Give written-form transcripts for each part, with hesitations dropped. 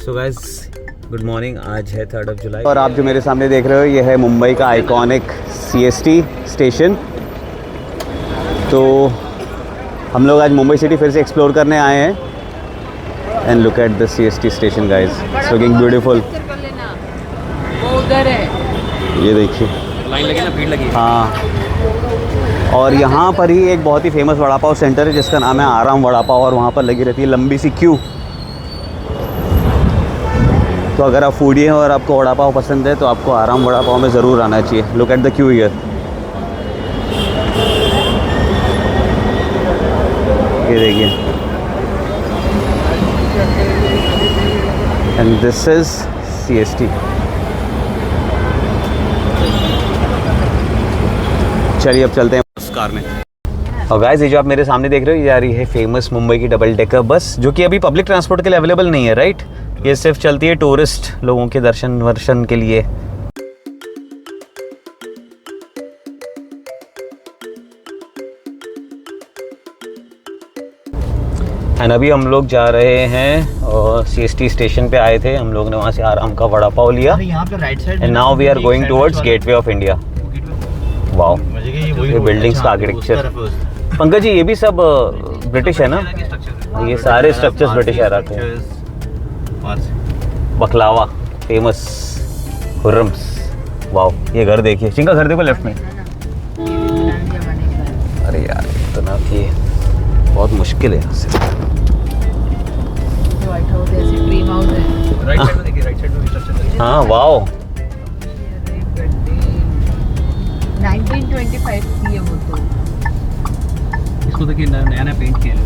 So guys good morning. आज है 3 जुलाई और आप जो मेरे सामने देख रहे हो ये है मुंबई का आइकॉनिक CST स्टेशन। तो हम लोग आज मुंबई सिटी फिर से एक्सप्लोर करने आए हैं। And look at the CST station guys, it's looking beautiful. वो उधर है, ये देखिए, लाइन लगी ना, भीड़ लगी। हाँ, और यहाँ पर ही एक बहुत ही फेमस वड़ा पाव सेंटर है जिसका नाम है आराम वड़ा पाव, और वहाँ पर लगी रहती है लंबी सी क्यू। तो अगर आप फूडी हैं और आपको वड़ा पाव पसंद है तो आपको आराम वड़ा पाव में ज़रूर आना चाहिए। Look at the Q here. ये देखिए, एंड दिस इज CST। चलिए अब चलते हैं उस कार में। और गाइस ये जो आप मेरे सामने देख रहे हो ये आ रही है फेमस मुंबई की डबल डेकर बस, जो कि अभी पब्लिक ट्रांसपोर्ट के लिए अवेलेबल नहीं है, राइट। ये सिर्फ चलती है टूरिस्ट लोगों के दर्शन वर्शन के लिए। एंड अभी हम लोग जा रहे हैं और CST स्टेशन पे आए थे, हम लोग ने वहाँ से आराम का वड़ा पाव लिया। यहाँ पे right side and now we are going towards gateway of India. Wow, ये बिल्डिंग्स का आर्किटेक्चर। पंकज जी, ये भी सब ब्रिटिश है ना? ये सारे स्ट्रक्चर्स ब्रिटिश एरा के हैं। बकलावा फेमस, खुर्रम्स। वाओ, ये घर देखिए, जिनका घर देखो लेफ्ट में। अरे यार इतना कि बहुत मुश्किल है यहाँ से। व्हाइट हाउस ऐसी ड्रीम हाउस है। राइट साइड में देखिए, राइट साइड में भी स्ट्रक्चर। हाँ वाओ, 1925 की है वो तो। इसको देखिए नया नया पेंट किया है।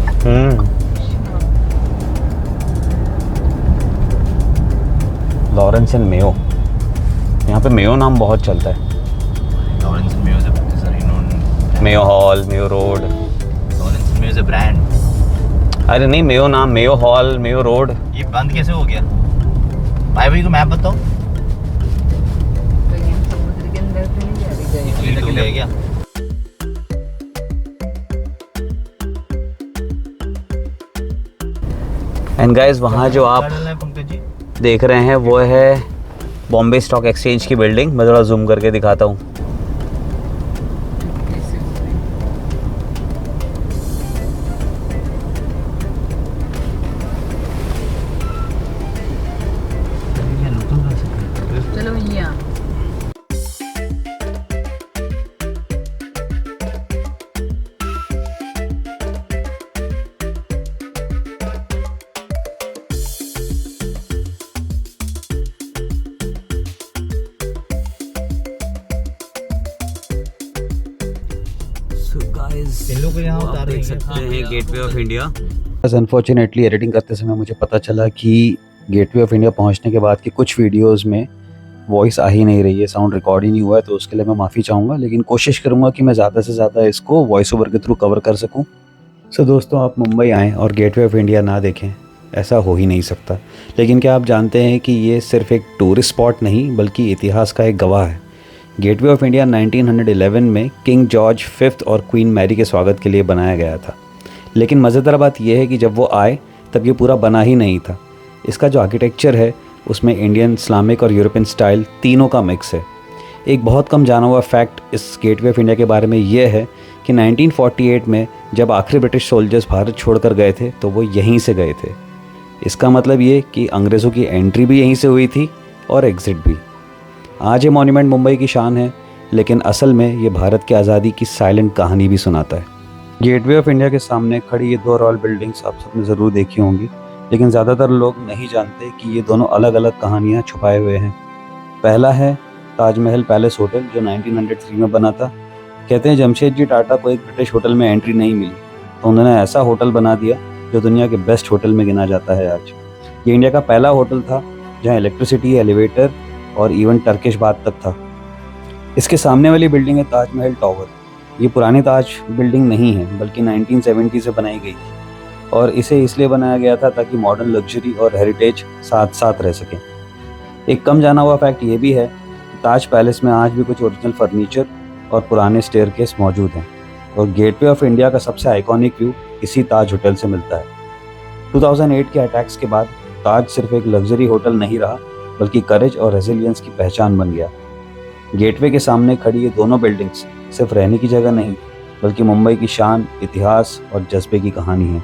लॉरेंस एंड मेयो, यहाँ पे मेयो नाम बहुत चलता है। Lawrence Mayo is a renowned. Mayo hall, Mayo road. Lawrence Mayo is a brand. अरे नहीं, मेयो नाम, मेयो हॉल, मेयो रोड। ये बंद कैसे हो गया? भाई को मैप बताओ। कहीं समुद्र के अंदर तो नहीं जा रही ये तो ले गया। एंड गाइस वहाँ जो आप देख रहे हैं वो है बॉम्बे स्टॉक एक्सचेंज की बिल्डिंग। मैं थोड़ा जूम करके दिखाता हूँ। चलो भैया। इन लोग को यहाँ उतार देख देंगे। सकते हैं गेटवे ऑफ इंडिया। बस अनफॉर्चुनेटली एडिटिंग करते समय मुझे पता चला कि गेटवे ऑफ इंडिया पहुंचने के बाद की कुछ वीडियोस में वॉइस आ ही नहीं रही है, साउंड रिकॉर्ड ही नहीं हुआ है। तो उसके लिए मैं माफ़ी चाहूँगा, लेकिन कोशिश करूँगा कि मैं ज़्यादा से ज़्यादा इसको वॉइस ओवर के थ्रू कवर कर सकूँ। सो दोस्तों, आप मुंबई आएँ और गेटवे ऑफ इंडिया ना देखें, ऐसा हो ही नहीं सकता। लेकिन क्या आप जानते हैं कि ये सिर्फ एक टूरिस्ट स्पॉट नहीं बल्कि इतिहास का एक गवाह है। गेटवे ऑफ इंडिया 1911 में किंग जॉर्ज V और क्वीन मैरी के स्वागत के लिए बनाया गया था। लेकिन मज़ेदार बात यह है कि जब वो आए तब ये पूरा बना ही नहीं था। इसका जो आर्किटेक्चर है उसमें इंडियन, इस्लामिक और यूरोपियन स्टाइल तीनों का मिक्स है। एक बहुत कम जाना हुआ फैक्ट इस गेटवे ऑफ इंडिया के बारे में यह है कि 1948 में जब आखिरी ब्रिटिश सोल्जर्स भारत छोड़कर गए थे तो वो यहीं से गए थे। इसका मतलब ये कि अंग्रेज़ों की एंट्री भी यहीं से हुई थी और एग्ज़िट भी। आज ये मॉन्यूमेंट मुंबई की शान है, लेकिन असल में ये भारत की आज़ादी की साइलेंट कहानी भी सुनाता है। गेटवे ऑफ इंडिया के सामने खड़ी ये दो रॉयल बिल्डिंग्स आप सबने ज़रूर देखी होंगी, लेकिन ज़्यादातर लोग नहीं जानते कि ये दोनों अलग अलग कहानियाँ छुपाए हुए हैं। पहला है ताजमहल पैलेस होटल, जो 1903 में बना था। कहते हैं जमशेदजी टाटा को एक ब्रिटिश होटल में एंट्री नहीं मिली, तो उन्होंने ऐसा होटल बना दिया जो दुनिया के बेस्ट होटल में गिना जाता है आज। ये इंडिया का पहला होटल था जहाँ इलेक्ट्रिसिटी, एलिवेटर और इवन टर्किश बाथ तक था। इसके सामने वाली बिल्डिंग है ताजमहल टावर। ये पुरानी ताज बिल्डिंग नहीं है बल्कि 1970 से बनाई गई थी, और इसे इसलिए बनाया गया था ताकि मॉडर्न लग्जरी और हेरिटेज साथ साथ रह सकें। एक कम जाना हुआ फैक्ट ये भी है कि ताज पैलेस में आज भी कुछ ओरिजिनल फर्नीचर और पुराने स्टेयरकेस मौजूद हैं, और गेटवे ऑफ इंडिया का सबसे आइकॉनिक व्यू इसी ताज होटल से मिलता है। 2008 के अटैक्स के बाद ताज सिर्फ एक लग्जरी होटल नहीं रहा, बल्कि करेज और रेजिलियंस की पहचान बन गया। गेटवे के सामने खड़ी ये दोनों बिल्डिंग्स सिर्फ रहने की जगह नहीं, बल्कि मुंबई की शान, इतिहास और जज्बे की कहानी है।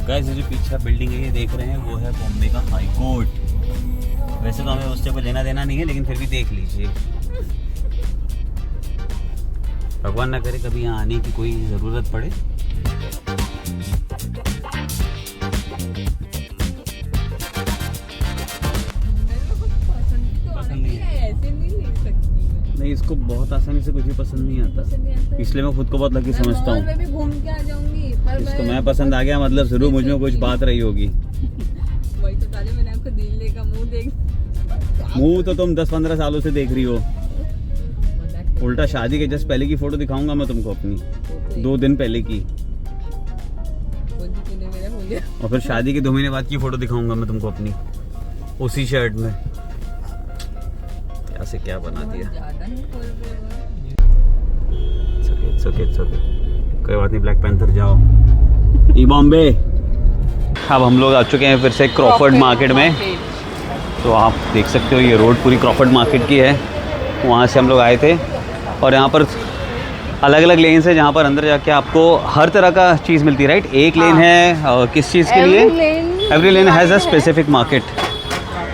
गाइस, ये जो पीछे बिल्डिंग है ये देख रहे हैं, वो है बॉम्बे का हाई कोर्ट। वैसे तो हमें उससे कोई लेना देना नहीं है, लेकिन फिर भी देख लीजिए। भगवान ना करे कभी यहाँ आने की कोई ज़रूरत पड़े। पसंद नहीं है, ऐसे नहीं ले सकती मैं। नहीं, इसको बहुत आसानी से कुछ भी पसंद नहीं आता, इसलिए मैं खुद को बहुत लकी समझता हूँ। मैं भी घूम के आ जाऊंगी, पर इसको मैं पसंद आ गया, मतलब जरूर मुझ में कुछ बात रही होगी। वही तो ताले, मैंने आपको दिल लेगा मुंह देख। मुंह तो तुम 10-15 सालों से देख रही हो। उल्टा शादी के जस्ट पहले की फोटो दिखाऊंगा मैं तुमको अपनी, 2 दिन पहले की, और फिर शादी के 2 महीने बाद की फोटो दिखाऊंगा मैं तुमको अपनी, उसी शर्ट में। क्या से क्या बना दिया। It's okay. कोई बात नहीं, ब्लैक पैंथर जाओ। ई बॉम्बे। अब हम लोग आ चुके हैं फिर से क्रॉफर्ड मार्केट में। तो आप देख सकते हो ये रोड पूरी क्रॉफर्ड मार्केट की है। वहाँ से हम लोग आए थे, और यहाँ पर अलग अलग लेन्स है जहाँ पर अंदर जाके आपको हर तरह का चीज़ मिलती है, राइट? एक लेन है किस चीज़ के लिए? Every lane has a specific market.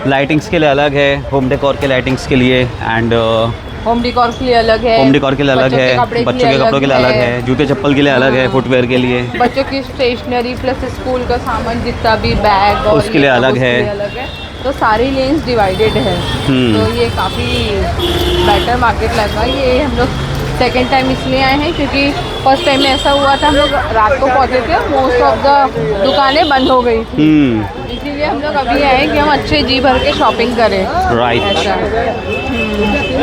Lightings के लिए अलग है, होम डेकोर के लाइटिंग्स के लिए, एंड होम डेकोर के लिए अलग है, होम डेकोर के लिए अलग है, बच्चों के कपड़ों के लिए अलग है, जूते चप्पल के लिए अलग है, फुटवेयर के लिए, बच्चों की स्टेशनरी प्लस स्कूल का सामान जितना भी बैग और उसके लिए अलग है। तो सारी लेन्स डिवाइडेड है। तो ये काफ़ी बेटर मार्केट लगा। ये हम लोग सेकेंड टाइम इसलिए आए हैं क्योंकि फर्स्ट टाइम में ऐसा हुआ था, हम लोग रात को पहुँचे थे, मोस्ट ऑफ द दुकानें बंद हो गई थी, इसीलिए हम लोग अभी आए हैं कि हम अच्छे जी भर के शॉपिंग करें। राइट।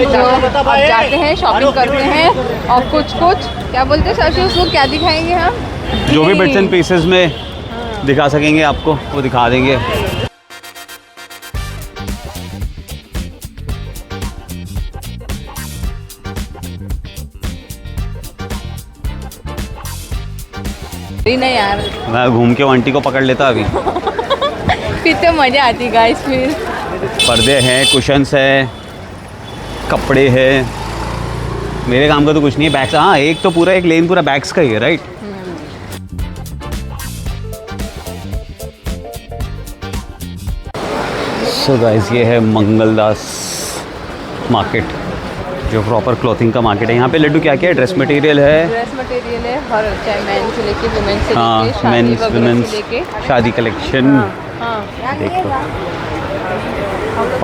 तो अब जाते हैं, शॉपिंग करते हैं, और कुछ क्या बोलते हैं सर, उसको क्या दिखाएंगे हम? जो भी बिट्स एंड पीसेस में दिखा सकेंगे आपको वो दिखा देंगे। नहीं यार, मैं घूम के आंटी को पकड़ लेता अभी। फिर तो मजा आती गाइस। फिर पर्दे हैं, कुशन्स है, कपड़े हैं। मेरे काम का तो कुछ नहीं है। बैग्स, हाँ, एक तो पूरा एक लेन पूरा बैग्स का ही है, राइट? सो गाइस, ये है मंगलदास मार्केट, जो प्रॉपर क्लॉथिंग का मार्केट है। यहाँ पे लड्डू क्या क्या है? ड्रेस मटेरियल है, हर चाहे मेन से लेके वुमेन से हाँ, लेके मेंस शादी वुमेन्स, लेके शादी कलेक्शन। देखो,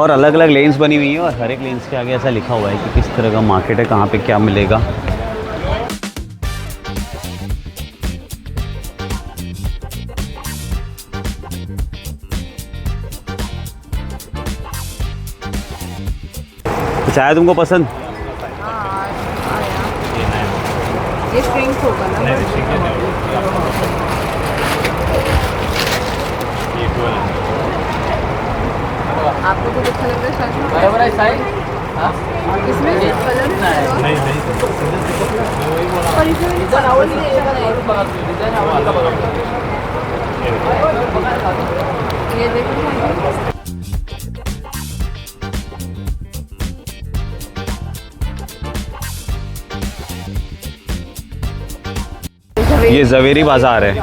और अलग अलग लेन्स बनी हुई है, और हर एक लेन्स के आगे ऐसा लिखा हुआ है कि किस तरह का मार्केट है, कहाँ पे क्या मिलेगा। कुछ आया तुमको पसंद? ये स्ट्रिंग्स होगा ना? आपको कुछ अच्छा लग रहा है? इसमें कलर और इसमें बनावट नहीं है। ये देखो, ये ज़वेरी बाज़ार है।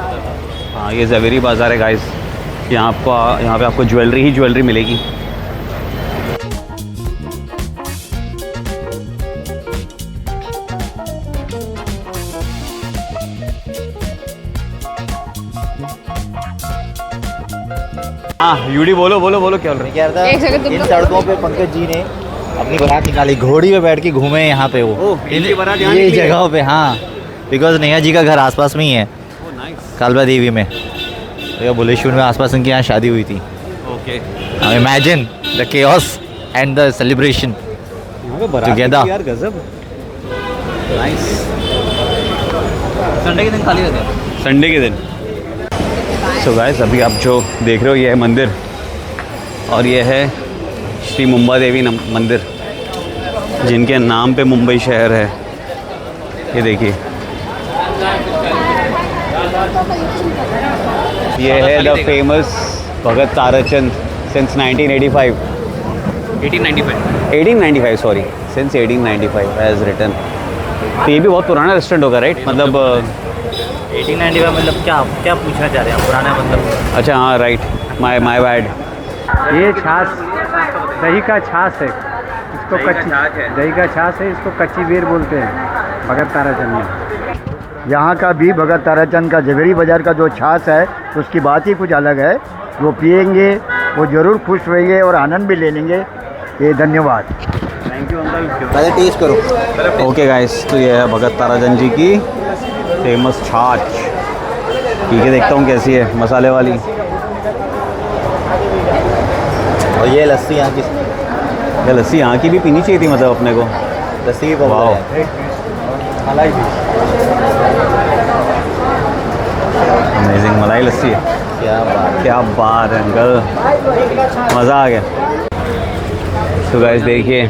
हाँ, ये ज़वेरी बाज़ार है गाइस। यहाँ पे आपको ज्वेलरी ही ज्वेलरी मिलेगी। हाँ, यूडी बोलो क्या बोल रहे हैं? एक सेकंड, इन सड़कों पे पंकज जी ने अपनी बारात निकाली, घोड़ी पे बैठ के घूमे यहाँ पे वो इनकी बारात यहाँ ये निकली है? जगहों पे। हाँ, बिकॉज नैया जी का घर आसपास में ही है, कालवा देवी में। ये भुवनेश्वर में आसपास इनके यहाँ शादी हुई थी. Okay. Imagine the chaos and the celebration. यहाँ पे बारात Together. यार गजब. नाइस. संडे के दिन खाली रहता है. संडे के दिन. सो गाइस अभी आप जो देख रहे हो ये है मंदिर और ये है श्री मुंबा देवी मंदिर जिनके नाम पे मुंबई शहर है. ये देखिए ये है the famous Bhagat Tarachand since 1985. 1895 sorry since 1895 as written. तो ये भी बहुत पुराना रेस्टोरेंट होगा राइट. मतलब 1895 मतलब क्या क्या पूछना चाह रहे हैं आप? पुराना मतलब? अच्छा हाँ राइट. My bad. ये छाछ दही का छाछ है. इसको कच्ची दही का छाछ है. इसको कच्ची बेर बोलते हैं भगत ताराचंद में. यहाँ का भी भगत ताराचंद का जवेरी बाज़ार का जो छाछ है उसकी बात ही कुछ अलग है. वो पिएंगे वो ज़रूर खुश होंगे और आनंद भी ले लेंगे. ये धन्यवाद. Thank you uncle. पहले टेस्ट करो. ओके गाइस तो ये है भगत ताराचंद जी की फेमस छाछ. पी के देखता हूँ कैसी है मसाले वाली. और ये लस्सी यहाँ की. ये लस्सी यहाँ की भी पीनी चाहिए थी मतलब अपने को. लस्सी भी वाह. मलाई भी. अमेजिंग मलाई लस्सी है. क्या बात है अंकल. मज़ा आ गया. तो गाइस देखिए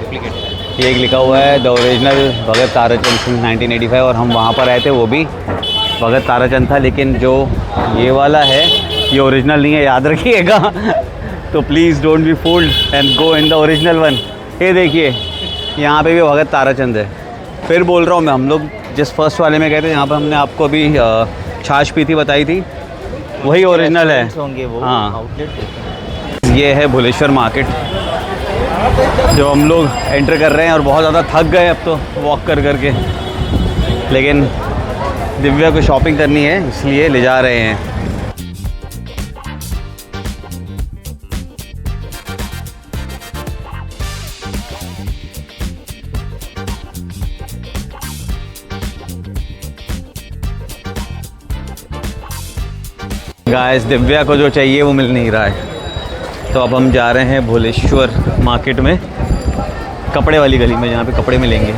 ये एक लिखा हुआ है the original Bhagat Tarachand since 1985 और हम वहाँ पर आए थे वो भी भगत ताराचंद था लेकिन जो ये वाला है ये ओरिजिनल नहीं है याद रखिएगा. तो please don't be fooled and go in the original one. ये देखिए यहाँ पे भी भगत ताराचंद है. फिर बोल रहा हूँ मैं हम लोग जिस फर्स्ट वाले में गए थे यहाँ पर हमने आपको अभी छाछ पी थी बताई थी वही ओरिजिनल है. होंगे वो. हाँ. आउटलेट. ये है भुवनेश्वर मार्केट जो हम लोग एंटर कर रहे हैं और बहुत ज़्यादा थक गए अब तो वॉक कर करके. लेकिन दिव्या को शॉपिंग करनी है इसलिए ले जा रहे हैं. गाइस दिव्या को जो चाहिए वो मिल नहीं रहा है तो अब हम जा रहे हैं भुवनेश्वर मार्केट में कपड़े वाली गली में जहाँ पे कपड़े मिलेंगे.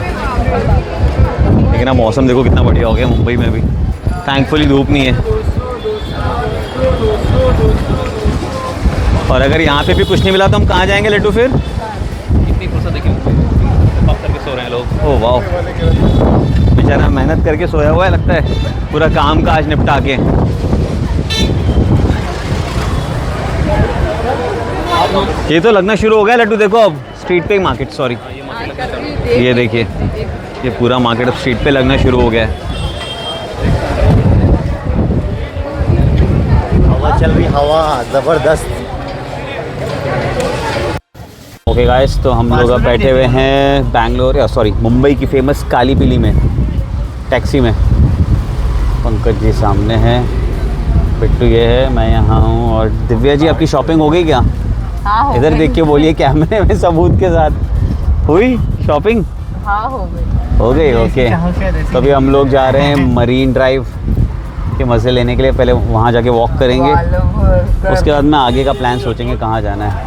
लेकिन अब मौसम देखो कितना बढ़िया हो गया मुंबई में भी. थैंकफुली धूप नहीं है. और अगर यहाँ पे भी कुछ नहीं मिला तो हम कहाँ जाएंगे लड्डू फिर. इतनी फुर्सत है कि पक करके सो रहे हैं लोग. ओह वाह. बेचारा मेहनत करके सोया हुआ है लगता है पूरा काम काज निपटा के. ये तो लगना शुरू हो गया लड्डू. देखो अब स्ट्रीट पे मार्केट सॉरी ये देखिए ये पूरा मार्केट अब स्ट्रीट पे लगना शुरू हो गया है. हवा चल रही. हवा ज़बरदस्त. ओके गाइस तो हम लोग अब बैठे हुए हैं बैंगलोर या सॉरी मुंबई की फेमस काली पीली में टैक्सी में. पंकज जी सामने हैं. पिट्टू ये है मैं यहाँ हूँ. और दिव्या जी आपकी शॉपिंग हो गई क्या? हाँ हो इधर गई. देख के बोलिए कैमरे में सबूत के साथ. हुई शॉपिंग? हाँ हो गई. हो गई. ओके तो अभी हम लोग जा रहे हैं मरीन ड्राइव के मज़े लेने के लिए. पहले वहाँ जाके वॉक करेंगे उसके बाद में आगे का प्लान सोचेंगे कहाँ जाना है.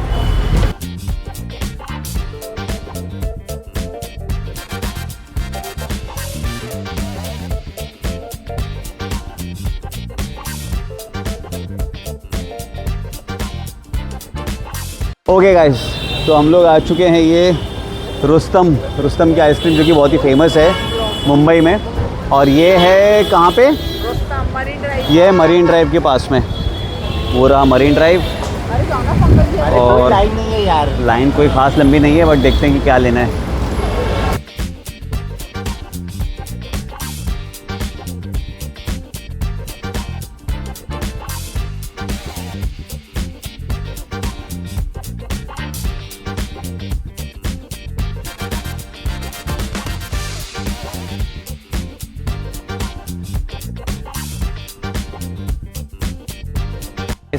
ओके गाइस तो हम लोग आ चुके हैं ये रुस्तम की आइसक्रीम जो कि बहुत ही फेमस है मुंबई में. और ये है कहाँ पे? ये है मरीन ड्राइव के पास में. वो रहा मरीन ड्राइव. और लाइन नहीं है यार. लाइन कोई ख़ास लंबी नहीं है बट देखते हैं कि क्या लेना है.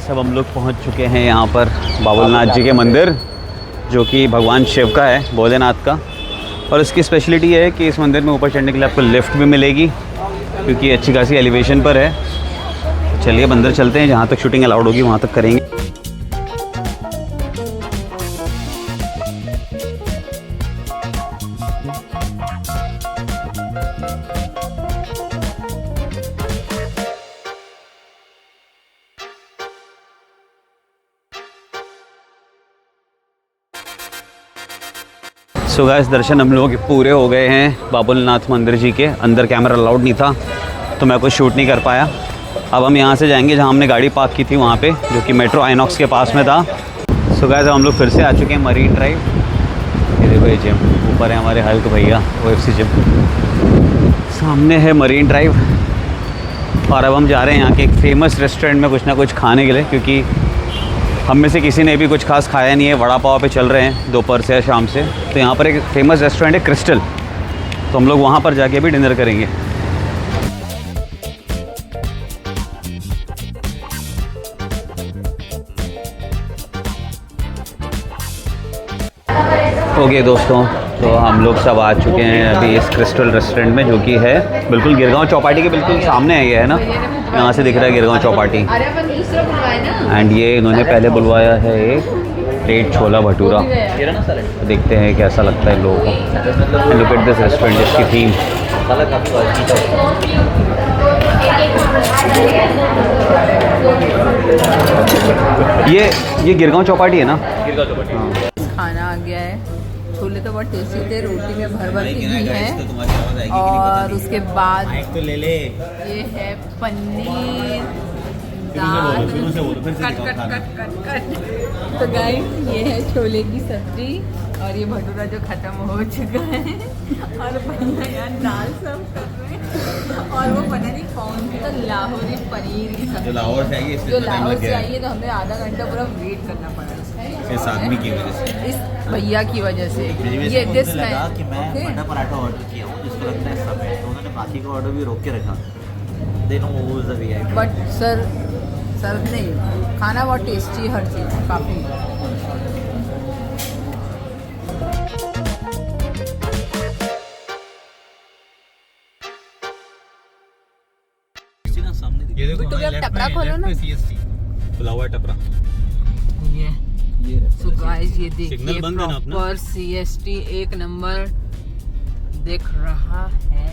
सब हम लोग पहुंच चुके हैं यहाँ पर बाबुलनाथ जी के मंदिर जो कि भगवान शिव का है भोलेनाथ का. और इसकी स्पेशलिटी है कि इस मंदिर में ऊपर चढ़ने के लिए आपको लिफ्ट भी मिलेगी क्योंकि अच्छी खासी एलिवेशन पर है. चलिए अब अंदर चलते हैं, जहाँ तक शूटिंग अलाउड होगी वहाँ तक करेंगे। सो गाइस, दर्शन हम लोगों के पूरे हो गए हैं बाबुलनाथ मंदिर जी के। अंदर कैमरा अलाउड नहीं था तो मैं कुछ शूट नहीं कर पाया। अब हम यहाँ से जाएंगे जहाँ हमने गाड़ी पार्क की थी वहाँ पे, जो कि मेट्रो आइनॉक्स के पास में था। सो गाइस, हम लोग फिर से आ चुके हैं मरीन ड्राइव। ये देखो ये जिम, ऊपर है हमारे हल्क भैया OFC जिम, सामने है मरीन ड्राइव। और अब हम जा रहे हैं यहाँ के एक फेमस रेस्टोरेंट में कुछ ना कुछ खाने के लिए, क्योंकि हम में से किसी ने भी कुछ खास खाया नहीं है। वड़ा पाव पे चल रहे हैं दोपहर से या शाम से। तो यहाँ पर एक फेमस रेस्टोरेंट है क्रिस्टल, तो हम लोग वहाँ पर जाके भी डिनर करेंगे। ओके दोस्तों, तो हम लोग सब आ चुके हैं अभी इस क्रिस्टल रेस्टोरेंट में, जो कि है बिल्कुल गिरगांव चौपाटी के बिल्कुल सामने है। ये है ना, यहाँ से दिख रहा है गिरगांव चौपाटी। एंड ये इन्होंने पहले बुलवाया है एक प्लेट छोला भटूरा। तो देखते हैं कैसा लगता है लोगों को। लुक एट दिस रेस्टोरेंट, इसकी थीम। ये गिरगांव चौपाटी है ना? गिरगांव चौपाटी। हाँ, खाना आ गया है। छोले तो बहुत टेस्टी थे, रोटी में भर भर की घी है। और उसके बाद तो ले ले। ये है पनीर, दाल, cut cut cut cut cut. तो गाइस, ये है छोले की सब्जी और ये भटूरा जो खत्म हो चुका है। और भैया यार दाल सर्व कर रहे हैं। और वो पता नहीं कौन सा लाहौरी पनीर की सब्जी, जो लाहौर से आई है, जो लाहौर से आई है। तो हमें आधा घंटा पूरा वेट करना पड़ा इस आदमी की वजह से, इस भैया की वजह से। ये मुझे दिस लगा कि मैं ओके। मटर पराठा ऑर्डर किया हूँ, जिसको लगता है सब है, तो उन्होंने बाकी का ऑर्डर भी रोक के रखा। दे नो वो is the VIP. But sir नहीं, खाना बहुत टेस्टी, हर चीज़ काफ़ी। ये देखो, बिट्टू, अब टपरा खोलो ना। खुला हुआ है टपरा। ये सो गाइस, ये देखिए सिग्नल बंद है ना अपना? प्रॉपर CST 1 नंबर दिख रहा है।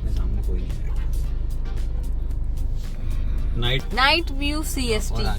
सामने कोई नहीं है। नाइट व्यू CST का।